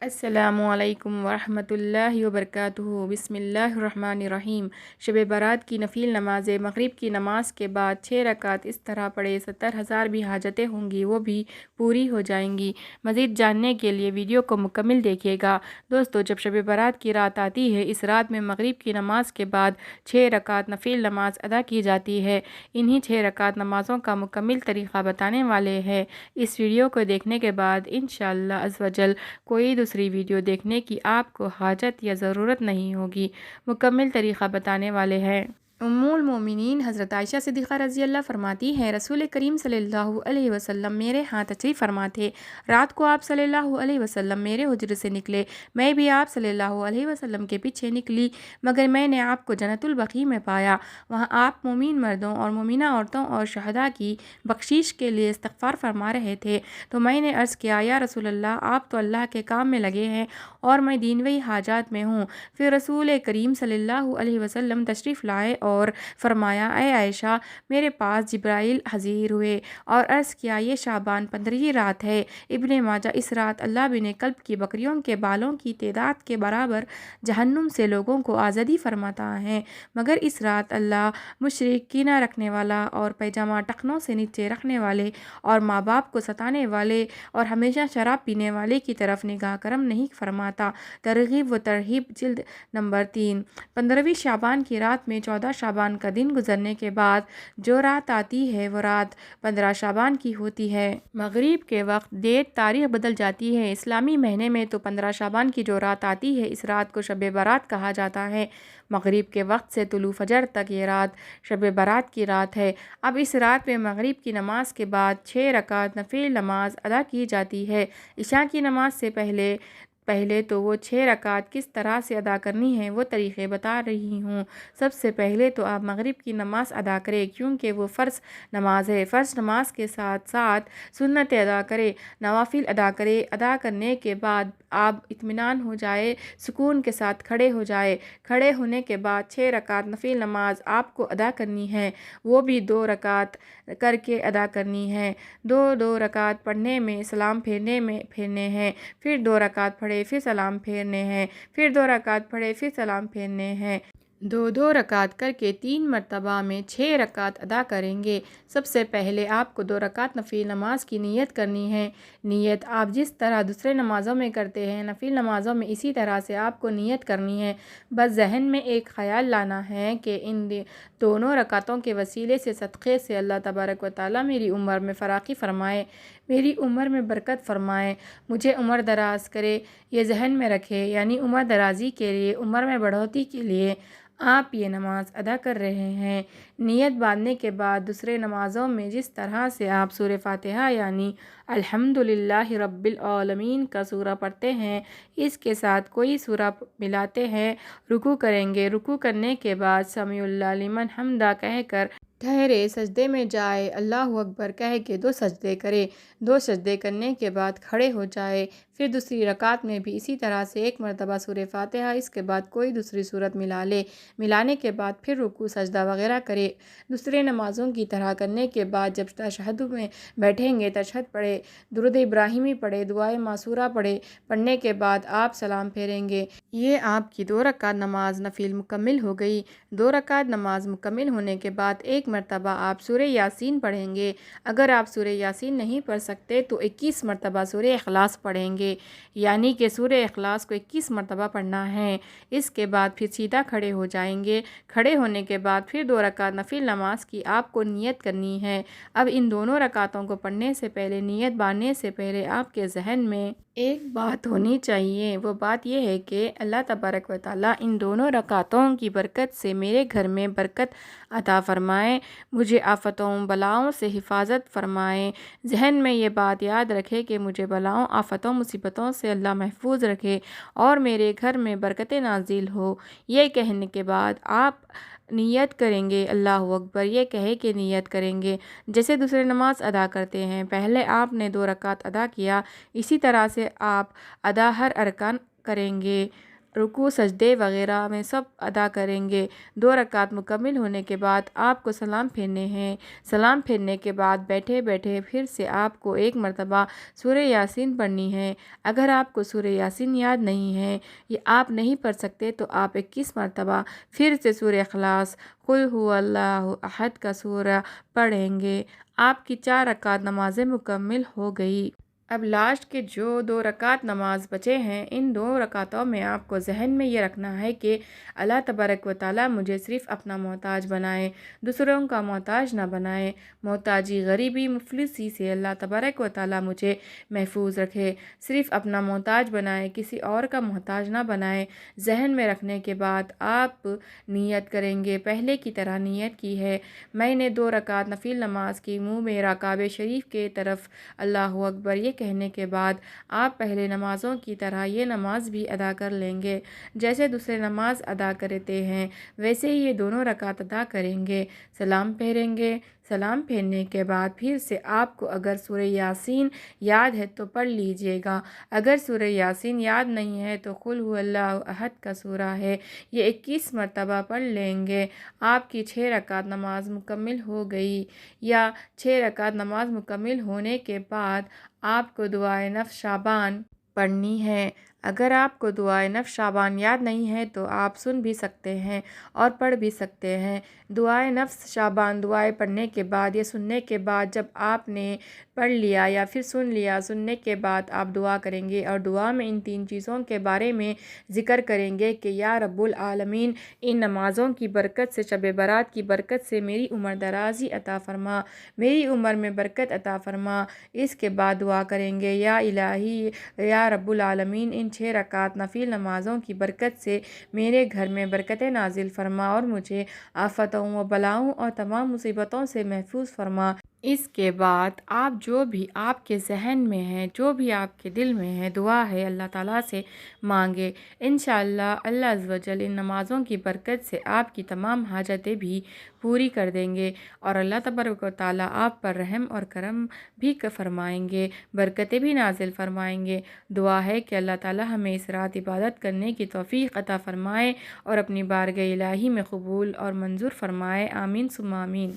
السلام علیکم ورحمۃ اللہ وبرکاتہ۔ بسم اللہ الرحمن الرحیم۔ شب برات کی نفل نماز مغرب کی نماز کے بعد 6 رکعت اس طرح پڑھے 70,000 بھی حاجتیں ہوں گی وہ بھی پوری ہو جائیں گی۔ مزید جاننے کے لیے ویڈیو کو مکمل دیکھیے گا۔ دوستو، جب شب برات کی رات آتی ہے، اس رات میں مغرب کی نماز کے بعد 6 رکعت نفل نماز ادا کی جاتی ہے۔ انہی 6 رکعت نمازوں کا مکمل طریقہ بتانے والے ہیں۔ اس ویڈیو کو دیکھنے کے بعد انشاءاللہ عز و جل کوئی دوسری ویڈیو دیکھنے کی آپ کو حاجت یا ضرورت نہیں ہوگی۔ مکمل طریقہ بتانے والے ہیں۔ ام المومنین حضرت عائشہ صدیقہ رضی اللہ فرماتی ہے، رسول کریم صلی اللہ علیہ وسلم میرے ہاں تشریف فرما تھے۔ رات کو آپ صلی اللہ علیہ وسلم میرے حجرے سے نکلے، میں بھی آپ صلی اللہ علیہ وسلم کے پیچھے نکلی، مگر میں نے آپ کو جنت البقیع میں پایا۔ وہاں آپ مومن مردوں اور مومنہ عورتوں اور شہداء کی بخشش کے لیے استغفار فرما رہے تھے، تو میں نے عرض کیا، یا رسول اللہ، آپ تو اللہ کے کام میں لگے ہیں اور میں دینوی حاجات میں ہوں۔ پھر رسول کریم صلی اللہ علیہ وسلم تشریف لائے اور فرمایا، اے عائشہ، میرے پاس جبرائیل حاضر ہوئے اور عرض کیا، یہ شعبان 15 رات ہے۔ ابن ماجہ۔ اس رات اللہ بن کلب کی بکریوں کے بالوں کی تعداد کے برابر جہنم سے لوگوں کو آزادی فرماتا ہے، مگر اس رات اللہ مشرک، کینہ رکھنے والا اور پیجامہ ٹخنوں سے نیچے رکھنے والے اور ماں باپ کو ستانے والے اور ہمیشہ شراب پینے والے کی طرف نگاہ کرم نہیں فرماتا۔ ترغیب و ترہیب، جلد نمبر 3۔ 15ویں شعبان کی رات میں 14 شعبان کا دن گزرنے کے بعد جو رات آتی ہے وہ رات 15 شعبان کی ہوتی ہے۔ مغرب کے وقت ڈیٹ تاریخ بدل جاتی ہے۔ اسلامی مہینے میں تو 15 شعبان کی جو رات آتی ہے، اس رات کو شب برات کہا جاتا ہے۔ مغرب کے وقت سے طلوع فجر تک یہ رات شب برات کی رات ہے۔ اب اس رات میں مغرب کی نماز کے بعد 6 رکعت نفل نماز ادا کی جاتی ہے۔ عشاء کی نماز سے پہلے تو وہ 6 رکعت کس طرح سے ادا کرنی ہیں وہ طریقے بتا رہی ہوں۔ سب سے پہلے تو آپ مغرب کی نماز ادا کریں، کیونکہ وہ فرض نماز ہے۔ فرض نماز کے ساتھ ساتھ سنتیں ادا کریں، نوافل ادا کریں۔ ادا کرنے کے بعد آپ اطمینان ہو جائے، سکون کے ساتھ کھڑے ہو جائے۔ کھڑے ہونے کے بعد 6 رکعت نفل نماز آپ کو ادا کرنی ہے، وہ بھی 2 رکعت کر کے ادا کرنی ہے۔ 2 رکعت پڑھنے میں سلام پھیرنے ہیں، پھر 2 رکعت پڑھے پھر سلام پھیرنے ہیں، پھر 2 رکعت پڑھے پھر سلام پھیرنے ہیں۔ 2 رکعت کر کے 3 مرتبہ میں 6 رکعت ادا کریں گے۔ سب سے پہلے آپ کو 2 رکعت نفل نماز کی نیت کرنی ہے۔ نیت آپ جس طرح دوسرے نمازوں میں کرتے ہیں، نفل نمازوں میں اسی طرح سے آپ کو نیت کرنی ہے۔ بس ذہن میں ایک خیال لانا ہے کہ ان دونوں رکعتوں کے وسیلے سے، صدقے سے اللہ تبارک و تعالیٰ میری عمر میں فراخی فرمائے، میری عمر میں برکت فرمائے، مجھے عمر دراز کرے، یہ ذہن میں رکھے۔ یعنی عمر درازی کے لیے، عمر میں بڑھوتری کے لیے آپ یہ نماز ادا کر رہے ہیں۔ نیت باندھنے کے بعد دوسرے نمازوں میں جس طرح سے آپ سورہ فاتحہ یعنی الحمدللہ رب العالمین کا سورہ پڑھتے ہیں، اس کے ساتھ کوئی سورہ ملاتے ہیں۔ رکوع کریں گے، رکوع کرنے کے بعد سمیع اللہ لمن حمدہ کہہ کر ٹھہرے، سجدے میں جائے، اللہ اکبر کہہ کے 2 سجدے کرے۔ 2 سجدے کرنے کے بعد کھڑے ہو جائے۔ پھر دوسری رکعت میں بھی اسی طرح سے 1 مرتبہ سورہ فاتحہ، اس کے بعد کوئی دوسری سورت ملا لے۔ ملانے کے بعد پھر رکوع سجدہ وغیرہ کرے۔ دوسرے نمازوں کی طرح کرنے کے بعد جب تشہد میں بیٹھیں گے، تشہد پڑھے، درود ابراہیمی پڑھے، دعائے معصورہ پڑھے۔ پڑھنے کے بعد آپ سلام پھیریں گے۔ یہ آپ کی 2 رکعت نماز نفل مکمل ہو گئی۔ 2 رکعت نماز مکمل ہونے کے بعد 1 مرتبہ آپ سورہ یاسین پڑھیں گے۔ اگر آپ سورہ یاسین نہیں پڑھ سکتے تو 21 مرتبہ سورہ اخلاص پڑھیں گے، یعنی کہ سورہ اخلاص کو 21 مرتبہ پڑھنا ہے۔ اس کے بعد پھر سیدھا کھڑے ہو جائیں گے۔ کھڑے ہونے کے بعد پھر 2 رکعت نفل نماز کی آپ کو نیت کرنی ہے۔ اب ان دونوں رکعتوں کو پڑھنے سے پہلے، نیت باندھنے سے پہلے آپ کے ذہن میں ایک بات ہونی چاہیے۔ وہ بات یہ ہے کہ اللہ تبارک و تعالیٰ ان دونوں رکعتوں کی برکت سے میرے گھر میں برکت عطا فرمائے، مجھے آفتوں بلاؤں سے حفاظت فرمائے۔ ذہن میں یہ بات یاد رکھے کہ مجھے بلاؤں، آفتوں، مصیبتوں سے اللہ محفوظ رکھے اور میرے گھر میں برکتیں نازل ہو۔ یہ کہنے کے بعد آپ نیت کریں گے، اللہ اکبر یہ کہے کہ نیت کریں گے، جیسے دوسرے نماز ادا کرتے ہیں۔ پہلے آپ نے 2 رکعت ادا کیا، اسی طرح سے آپ ادا ہر ارکان کریں گے۔ رکوع سجدے وغیرہ میں سب ادا کریں گے۔ 2 رکعت مکمل ہونے کے بعد آپ کو سلام پھیرنے ہیں۔ سلام پھیرنے کے بعد بیٹھے بیٹھے پھر سے آپ کو 1 مرتبہ سورہ یاسین پڑھنی ہے۔ اگر آپ کو سورہ یاسین یاد نہیں ہے یا آپ نہیں پڑھ سکتے تو آپ 21 مرتبہ پھر سے سورہ اخلاص، قل هو اللہ احد کا سورہ پڑھیں گے۔ آپ کی 4 رکعت نمازیں مکمل ہو گئی۔ اب لاسٹ کے جو 2 رکعت نماز بچے ہیں، ان 2 رکعتوں میں آپ کو ذہن میں یہ رکھنا ہے کہ اللہ تبارک و تعالیٰ مجھے صرف اپنا محتاج بنائے، دوسروں کا محتاج نہ بنائے۔ محتاجی، غریبی، مفلسی سے اللہ تبارک و تعالیٰ مجھے محفوظ رکھے، صرف اپنا محتاج بنائے، کسی اور کا محتاج نہ بنائے۔ ذہن میں رکھنے کے بعد آپ نیت کریں گے۔ پہلے کی طرح نیت کی ہے، میں نے 2 رکعت نفل نماز کی، منہ میرا کعبہ شریف کے طرف اللہ اکبر یہ کہنے کے بعد آپ پہلے نمازوں کی طرح یہ نماز بھی ادا کر لیں گے۔ جیسے دوسرے نماز ادا کرتے ہیں ویسے ہی یہ دونوں رکعت ادا کریں گے، سلام پھیریں گے۔ سلام پھیرنے کے بعد پھر سے آپ کو اگر سورہ یاسین یاد ہے تو پڑھ لیجئے گا، اگر سورہ یاسین یاد نہیں ہے تو قل هو اللہ احد کا سورہ ہے، یہ 21 مرتبہ پڑھ لیں گے۔ آپ کی 6 رکعت نماز مکمل ہو گئی۔ یا 6 رکعت نماز مکمل ہونے کے بعد آپ کو دعائے نفس شعبان پڑھنی ہے۔ اگر آپ کو دعائے نفس شعبان یاد نہیں ہے تو آپ سن بھی سکتے ہیں اور پڑھ بھی سکتے ہیں۔ دعائے نفس شعبان دعائیں پڑھنے کے بعد یا سننے کے بعد جب آپ نے پڑھ لیا یا پھر سن لیا، سننے کے بعد آپ دعا کریں گے اور دعا میں ان 3 چیزوں کے بارے میں ذکر کریں گے کہ یا رب العالمین، ان نمازوں کی برکت سے، شب برات کی برکت سے میری عمر درازی عطا فرما، میری عمر میں برکت عطا فرما۔ اس کے بعد دعا کریں گے یا الہی یا رب العالمین، ان 6 رکعت نفل نمازوں کی برکت سے میرے گھر میں برکتیں نازل فرما اور مجھے آفتوں و بلاؤں اور تمام مصیبتوں سے محفوظ فرما۔ اس کے بعد آپ جو بھی آپ کے ذہن میں ہے، جو بھی آپ کے دل میں ہے، دعا ہے، اللہ تعالیٰ سے مانگے۔ انشاءاللہ اللہ عز و جل ان نمازوں کی برکت سے آپ کی تمام حاجتیں بھی پوری کر دیں گے اور اللہ تبارک و تعالیٰ آپ پر رحم اور کرم بھی فرمائیں گے، برکتیں بھی نازل فرمائیں گے۔ دعا ہے کہ اللہ تعالیٰ ہمیں اس رات عبادت کرنے کی توفیق عطا فرمائے اور اپنی بارگاہ الہی میں قبول اور منظور فرمائے۔ آمین ثم آمین۔